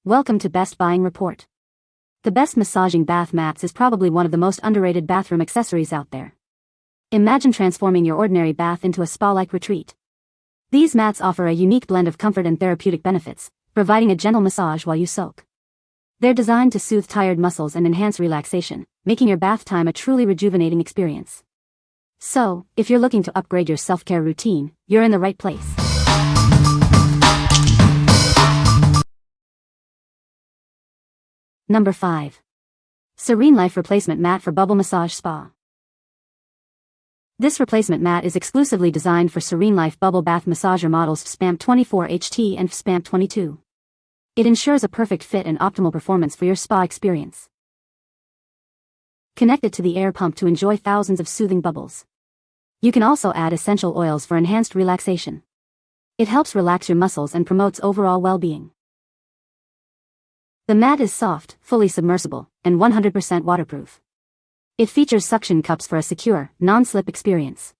Welcome to Best Buying Report. The best massaging bath mats is probably one of the most underrated bathroom accessories out there. Imagine transforming your ordinary bath into a spa-like retreat. These mats offer a unique blend of comfort and therapeutic benefits, providing a gentle massage while you soak. They're designed to soothe tired muscles and enhance relaxation, making your bath time a truly rejuvenating experience. So, if you're looking to upgrade your self-care routine, you're in the right place. Number 5. SereneLife Replacement Mat for Bubble Massage Spa. This replacement mat is exclusively designed for SereneLife Bubble Bath Massager models FSPAMP 24HT and FSPAMP 22. It ensures a perfect fit and optimal performance for your spa experience. Connect it to the air pump to enjoy thousands of soothing bubbles. You can also add essential oils for enhanced relaxation. It helps relax your muscles and promotes overall well-being. The mat is soft, fully submersible, and 100% waterproof. It features suction cups for a secure, non-slip experience.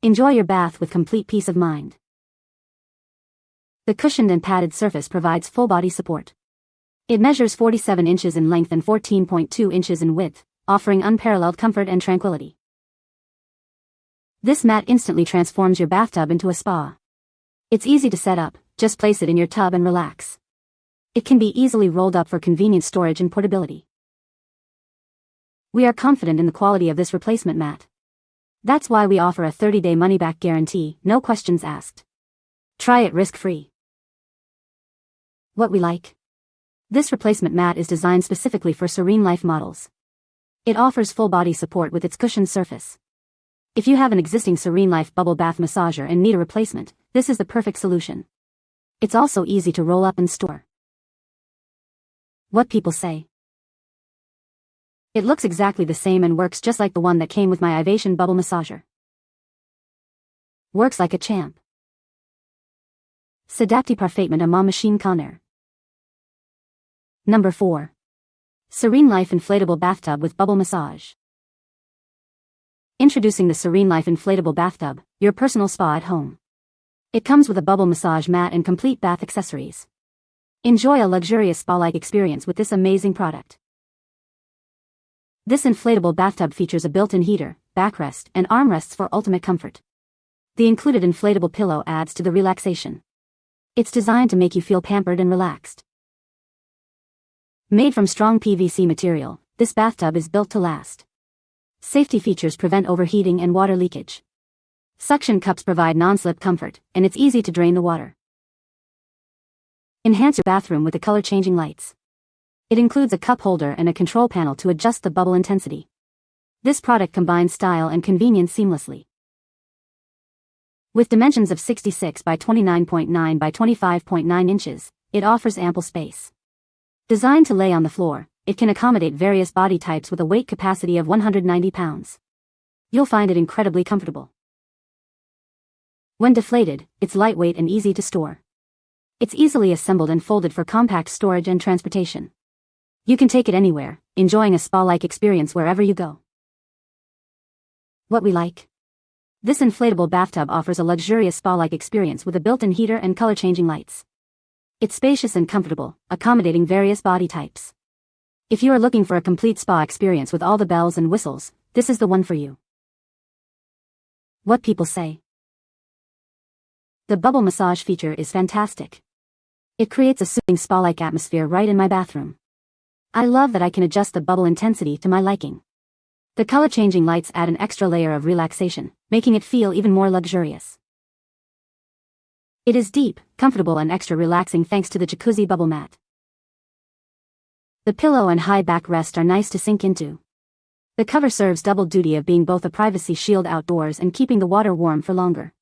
Enjoy your bath with complete peace of mind. The cushioned and padded surface provides full body support. It measures 47 inches in length and 14.2 inches in width, offering unparalleled comfort and tranquility. This mat instantly transforms your bathtub into a spa. It's easy to set up, just place it in your tub and relax. It can be easily rolled up for convenient storage and portability. We are confident in the quality of this replacement mat. That's why we offer a 30-day money-back guarantee, no questions asked. Try it risk-free. What we like? This replacement mat is designed specifically for SereneLife models. It offers full body support with its cushioned surface. If you have an existing SereneLife bubble bath massager and need a replacement, this is the perfect solution. It's also easy to roll up and store. What people say. It looks exactly the same and works just like the one that came with my Ivation bubble massager. Works like a champ. S'adapte parfaitement à ma machine connaît. Number 4. SereneLife Inflatable Bathtub with Bubble Massage. Introducing the SereneLife Inflatable Bathtub, your personal spa at home. It comes with a bubble massage mat and complete bath accessories. Enjoy a luxurious spa-like experience with this amazing product. This inflatable bathtub features a built-in heater, backrest, and armrests for ultimate comfort. The included inflatable pillow adds to the relaxation. It's designed to make you feel pampered and relaxed. Made from strong PVC material, this bathtub is built to last. Safety features prevent overheating and water leakage. Suction cups provide non-slip comfort, and it's easy to drain the water. Enhance your bathroom with the color-changing lights. It includes a cup holder and a control panel to adjust the bubble intensity. This product combines style and convenience seamlessly. With dimensions of 66 by 29.9 by 25.9 inches, it offers ample space. Designed to lay on the floor, it can accommodate various body types with a weight capacity of 190 pounds. You'll find it incredibly comfortable. When deflated, it's lightweight and easy to store. It's easily assembled and folded for compact storage and transportation. You can take it anywhere, enjoying a spa-like experience wherever you go. What we like? This inflatable bathtub offers a luxurious spa-like experience with a built-in heater and color-changing lights. It's spacious and comfortable, accommodating various body types. If you are looking for a complete spa experience with all the bells and whistles, this is the one for you. What people say. The bubble massage feature is fantastic. It creates a soothing spa-like atmosphere right in my bathroom. I love that I can adjust the bubble intensity to my liking. The color-changing lights add an extra layer of relaxation, making it feel even more luxurious. It is deep, comfortable and extra relaxing thanks to the jacuzzi bubble mat. The pillow and high backrest are nice to sink into. The cover serves double duty of being both a privacy shield outdoors and keeping the water warm for longer.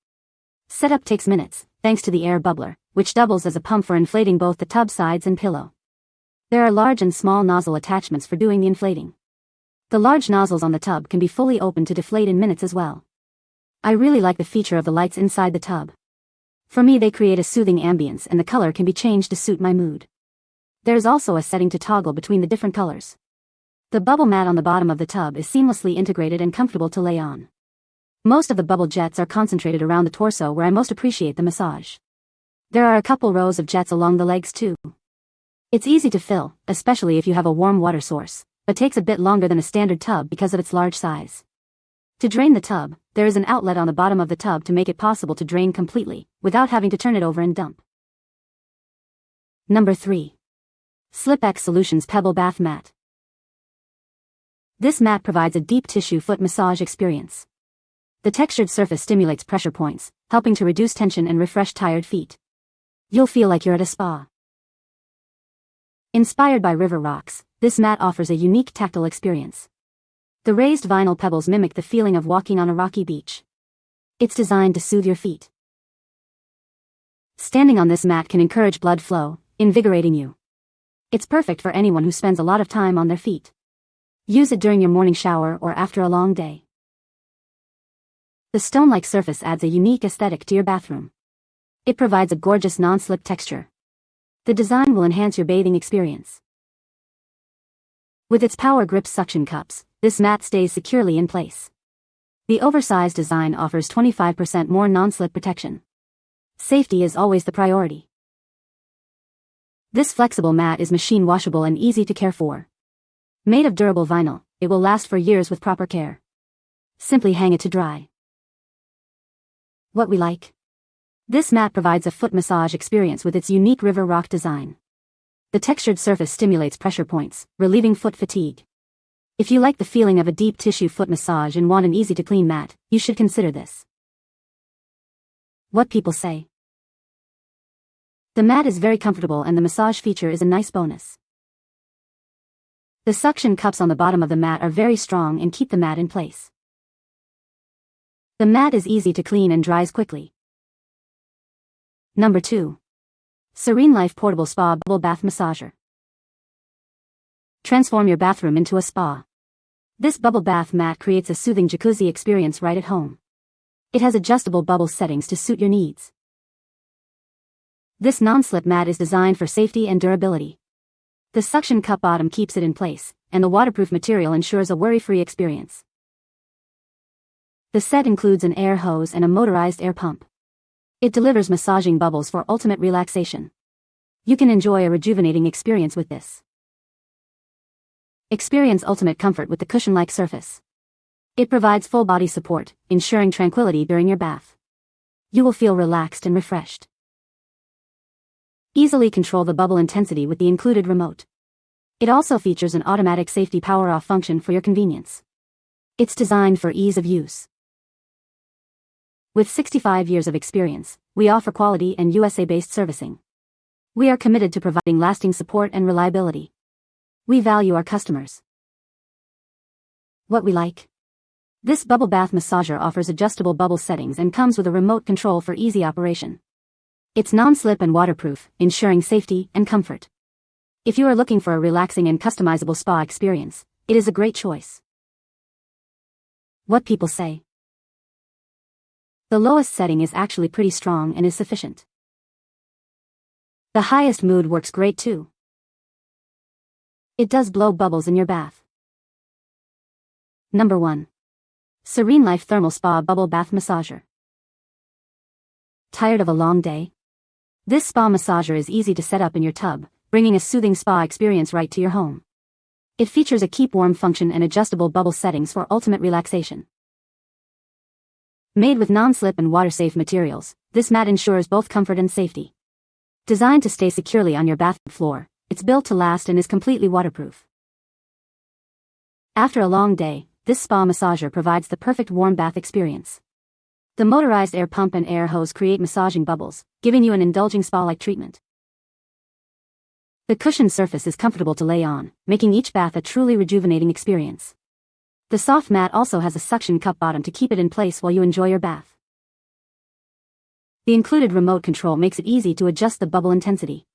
Setup takes minutes, thanks to the air bubbler, which doubles as a pump for inflating both the tub sides and pillow. There are large and small nozzle attachments for doing the inflating. The large nozzles on the tub can be fully opened to deflate in minutes as well. I really like the feature of the lights inside the tub. For me, they create a soothing ambience and the color can be changed to suit my mood. There's also a setting to toggle between the different colors. The bubble mat on the bottom of the tub is seamlessly integrated and comfortable to lay on. Most of the bubble jets are concentrated around the torso where I most appreciate the massage. There are a couple rows of jets along the legs too. It's easy to fill, especially if you have a warm water source, but takes a bit longer than a standard tub because of its large size. To drain the tub, there is an outlet on the bottom of the tub to make it possible to drain completely, without having to turn it over and dump. Number 3. SlipX Solutions Pebble Bath Mat. This mat provides a deep tissue foot massage experience. The textured surface stimulates pressure points, helping to reduce tension and refresh tired feet. You'll feel like you're at a spa. Inspired by river rocks, this mat offers a unique tactile experience. The raised vinyl pebbles mimic the feeling of walking on a rocky beach. It's designed to soothe your feet. Standing on this mat can encourage blood flow, invigorating you. It's perfect for anyone who spends a lot of time on their feet. Use it during your morning shower or after a long day. The stone-like surface adds a unique aesthetic to your bathroom. It provides a gorgeous non-slip texture. The design will enhance your bathing experience. With its power grip suction cups, this mat stays securely in place. The oversized design offers 25% more non-slip protection. Safety is always the priority. This flexible mat is machine washable and easy to care for. Made of durable vinyl, it will last for years with proper care. Simply hang it to dry. What we like? This mat provides a foot massage experience with its unique river rock design. The textured surface stimulates pressure points, relieving foot fatigue. If you like the feeling of a deep tissue foot massage and want an easy-to-clean mat, you should consider this. What people say. The mat is very comfortable and the massage feature is a nice bonus. The suction cups on the bottom of the mat are very strong and keep the mat in place. The mat is easy to clean and dries quickly. Number 2. SereneLife Portable Spa Bubble Bath Massager. Transform your bathroom into a spa. This bubble bath mat creates a soothing jacuzzi experience right at home. It has adjustable bubble settings to suit your needs. This non-slip mat is designed for safety and durability. The suction cup bottom keeps it in place, and the waterproof material ensures a worry-free experience. The set includes an air hose and a motorized air pump. It delivers massaging bubbles for ultimate relaxation. You can enjoy a rejuvenating experience with this. Experience ultimate comfort with the cushion-like surface. It provides full body support, ensuring tranquility during your bath. You will feel relaxed and refreshed. Easily control the bubble intensity with the included remote. It also features an automatic safety power-off function for your convenience. It's designed for ease of use. With 65 years of experience, we offer quality and USA-based servicing. We are committed to providing lasting support and reliability. We value our customers. What we like? This bubble bath massager offers adjustable bubble settings and comes with a remote control for easy operation. It's non-slip and waterproof, ensuring safety and comfort. If you are looking for a relaxing and customizable spa experience, it is a great choice. What people say. The lowest setting is actually pretty strong and is sufficient. The highest mood works great too. It does blow bubbles in your bath. Number 1. SereneLife Thermal Spa Bubble Bath Massager. Tired of a long day? This spa massager is easy to set up in your tub, bringing a soothing spa experience right to your home. It features a keep warm function and adjustable bubble settings for ultimate relaxation. Made with non-slip and water-safe materials, this mat ensures both comfort and safety. Designed to stay securely on your bathroom floor, it's built to last and is completely waterproof. After a long day, this spa massager provides the perfect warm bath experience. The motorized air pump and air hose create massaging bubbles, giving you an indulging spa-like treatment. The cushioned surface is comfortable to lay on, making each bath a truly rejuvenating experience. The soft mat also has a suction cup bottom to keep it in place while you enjoy your bath. The included remote control makes it easy to adjust the bubble intensity.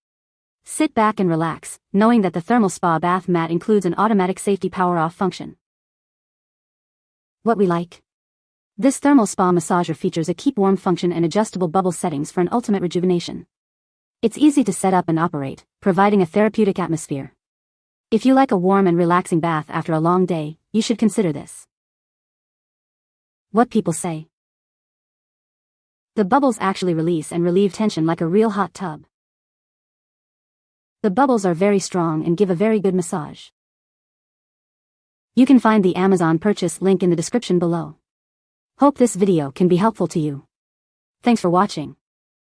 Sit back and relax, knowing that the thermal spa bath mat includes an automatic safety power-off function. What we like? This thermal spa massager features a keep warm function and adjustable bubble settings for an ultimate rejuvenation. It's easy to set up and operate, providing a therapeutic atmosphere. If you like a warm and relaxing bath after a long day, you should consider this. What people say. The bubbles actually release and relieve tension like a real hot tub. The bubbles are very strong and give a very good massage. You can find the Amazon purchase link in the description below. Hope this video can be helpful to you. Thanks for watching.